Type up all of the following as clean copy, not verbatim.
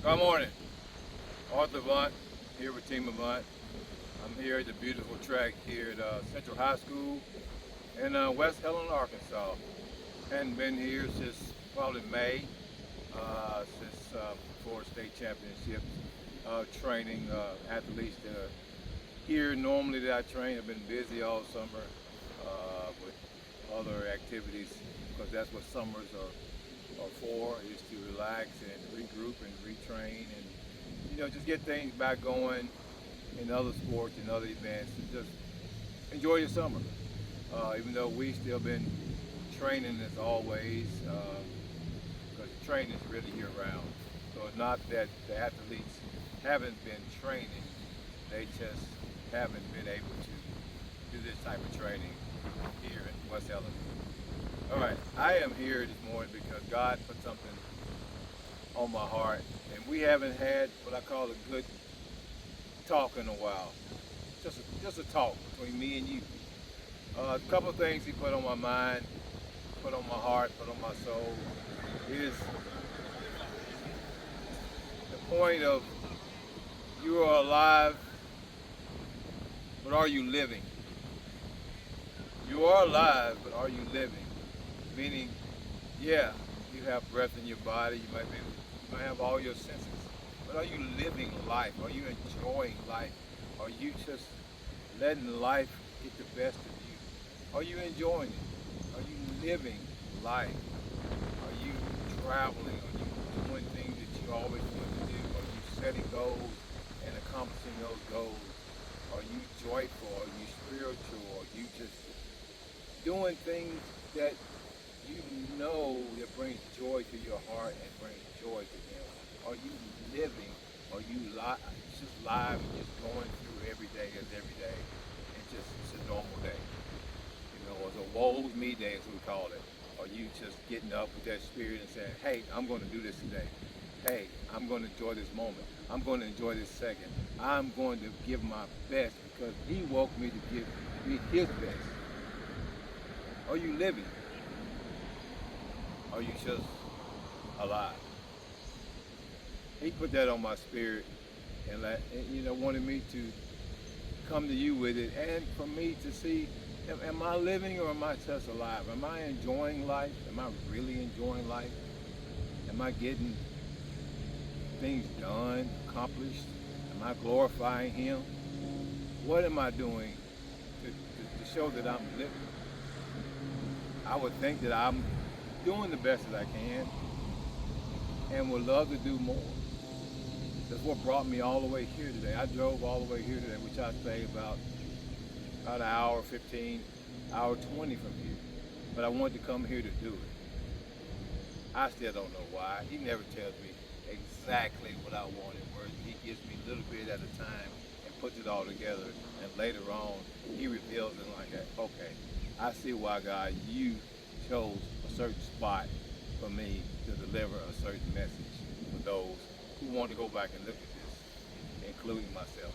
Good morning. TEAMAVANT here with TEAMAVANT. I'm here at the beautiful track here at Central High School in West Helena, Arkansas. Hadn't been here since probably May, since before state championships, training athletes that are here normally that I train. I've been busy all summer with other activities because that's what summers are for, is to relax and regroup and retrain and just get things back going in other sports and other events and just enjoy your summer. Even though we still been training as always, because training is really year round. So it's not that the athletes haven't been training, they just haven't been able to do this type of training here in West Helena. All right, I am here this morning because God put something on my heart, and we haven't had what I call a good talk in a while. Just a talk between me and you. A couple of things He put on my mind, put on my heart, put on my soul is the point of you are alive, but are you living? You are alive, but are you living? Meaning, yeah, you have breath in your body, you might have all your senses, but are you living life? Are you enjoying life? Are you just letting life get the best of you? Are you enjoying it? Are you living life? Are you traveling? Are you doing things that you always wanted to do? Are you setting goals and accomplishing those goals? Are you joyful? Are you spiritual? Are you just doing things that you know that brings joy to your heart and brings joy to Him? Are you living? Are you just live and just going through every day as every day? It's a normal day. It's a woe's me day, as we call it. Are you just getting up with that spirit and saying, hey, I'm going to do this today. Hey, I'm going to enjoy this moment. I'm going to enjoy this second. I'm going to give my best because He woke me to give me His best. Are you living? Are you just alive? He put that on my spirit and wanted me to come to you with it and for me to see, am I living or am I just alive? Am I enjoying life? Am I really enjoying life? Am I getting things done, accomplished? Am I glorifying Him? What am I doing to show that I'm living? I would think that I'm doing the best that I can and would love to do more. That's what brought me all the way here today. I drove all the way here today, which I say about an hour 15, hour 20 from here. But I wanted to come here to do it. I still don't know why. He never tells me exactly what I wanted. Where He gives me a little bit at a time and puts it all together. And later on, He reveals it like, okay, I see why, God, you chose a certain spot for me to deliver a certain message for those who want to go back and look at this, including myself.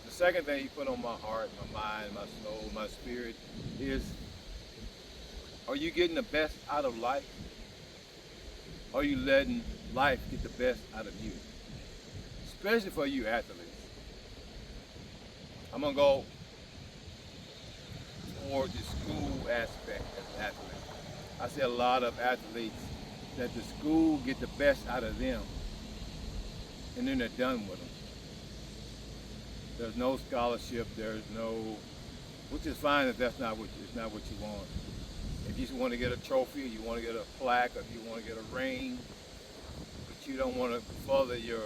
The second thing He put on my heart, my mind, my soul, my spirit is, are you getting the best out of life? Are you letting life get the best out of you? Especially for you athletes. I'm going to go toward the school aspect as athletes. I see a lot of athletes that the school get the best out of them and then they're done with them. There's no scholarship, there's no, which is fine if that's not what it's not what you want. If you just want to get a trophy, you want to get a plaque, or if you want to get a ring, but you don't want to further your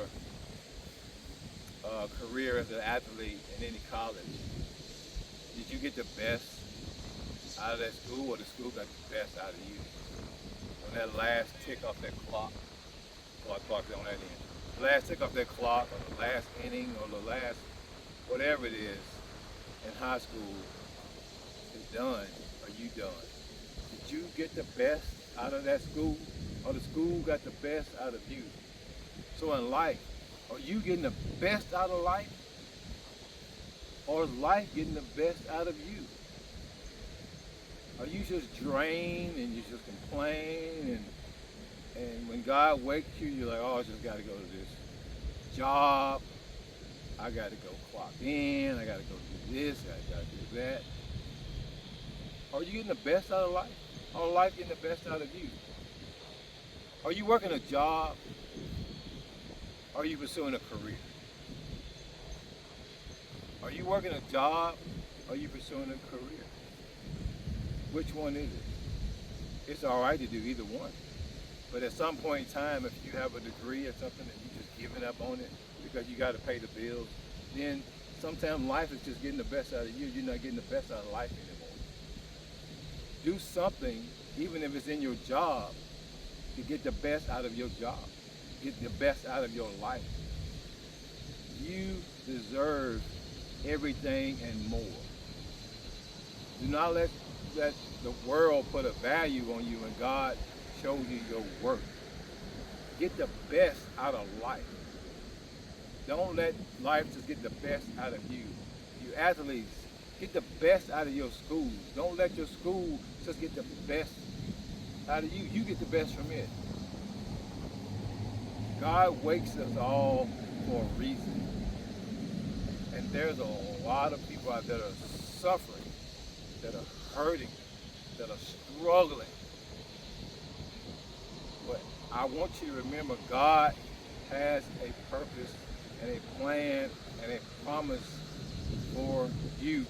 career as an athlete in any college. Did you get the best out of that school, or the school got the best out of you? When that last tick off that clock on that end, the last tick off that clock, or the last inning, or the last whatever it is in high school is done, are you done? Did you get the best out of that school, or the school got the best out of you? So in life, are you getting the best out of life, or is life getting the best out of you? Are you just drained and you just complain and And when God wakes you, you're like, oh, I just got to go to this job. I got to go clock in. I got to go do this. I got to do that. Are you getting the best out of life? Or life getting the best out of you? Are you working a job? Or are you pursuing a career? Are you working a job? Or are you pursuing a career? Which one is it? It's all right to do either one. But at some point in time, if you have a degree or something and you're just giving up on it because you got to pay the bills, then sometimes life is just getting the best out of you. You're not getting the best out of life anymore. Do something, even if it's in your job, to get the best out of your job. Get the best out of your life. You deserve everything and more. Do not let the world put a value on you when God shows you your worth. Get the best out of life. Don't let life just get the best out of you. You athletes, get the best out of your schools. Don't let your school just get the best out of you. You get the best from it. God wakes us all for a reason. And there's a lot of people out there that are suffering, that are hurting, that are struggling. But I want you to remember God has a purpose and a plan and a promise for you.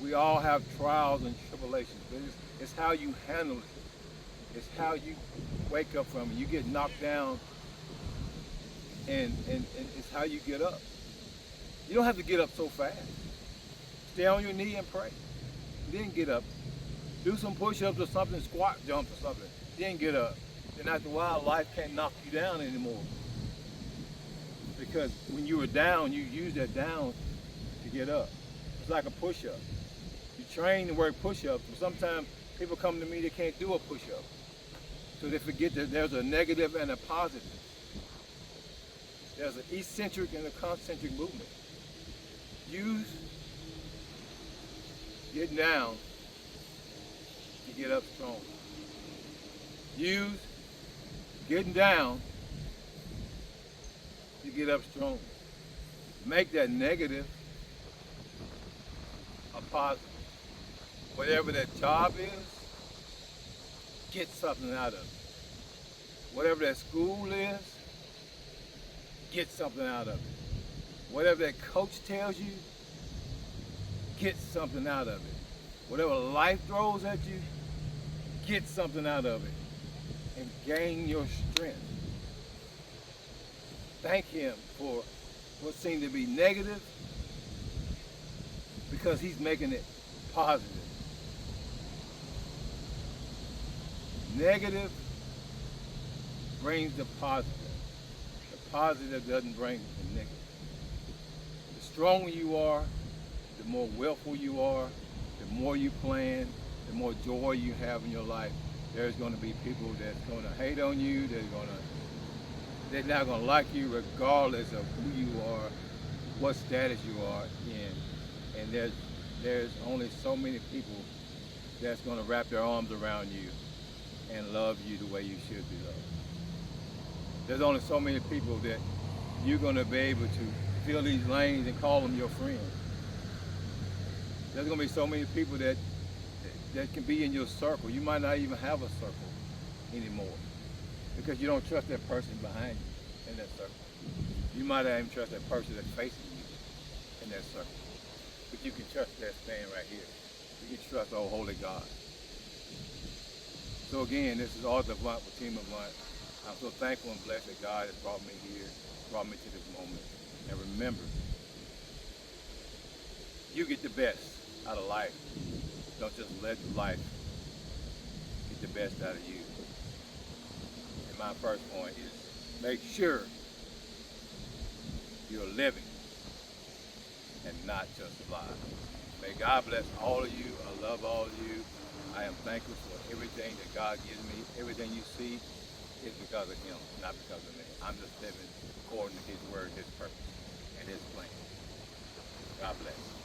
We all have trials and tribulations, but it's how you handle it. It's how you wake up from it. You get knocked down, and it's how you get up. You don't have to get up so fast. Stay on your knee and pray. Then get up. Do some push-ups or something, squat jumps or something. Then get up. Then after a while, life can't knock you down anymore. Because when you were down, you used that down to get up. It's like a push-up. You train to work push-ups, but sometimes people come to me, they can't do a push-up. So they forget that there's a negative and a positive. There's an eccentric and a concentric movement. Use getting down to get up strong. Use getting down to get up strong. Make that negative a positive. Whatever that job is, get something out of it. Whatever that school is, get something out of it. Whatever that coach tells you, get something out of it. Whatever life throws at you, get something out of it and gain your strength. Thank Him for what seemed to be negative because He's making it positive. Negative brings the positive. The positive doesn't bring the negative. The stronger you are, the more willful you are, the more you plan, the more joy you have in your life. There's going to be people that's going to hate on you. They're not going to like you regardless of who you are, what status you are in. And there's only so many people that's going to wrap their arms around you and love you the way you should be loved. There's only so many people that you're going to be able to fill these lanes and call them your friend. There's going to be so many people that can be in your circle. You might not even have a circle anymore because you don't trust that person behind you in that circle. You might not even trust that person that's facing you in that circle. But you can trust that stand right here. You can trust the Holy God. So again, this is Arthur Blunt with TEAMAVANT. I'm so thankful and blessed that God has brought me here, brought me to this moment. And remember, you get the best out of life. Don't just let life get the best out of you. And my first point is make sure you're living and not just alive. May God bless all of you. I love all of you. I am thankful for everything that God gives me. Everything you see is because of Him, not because of me. I'm just living according to His word, His purpose, and His plan. God bless.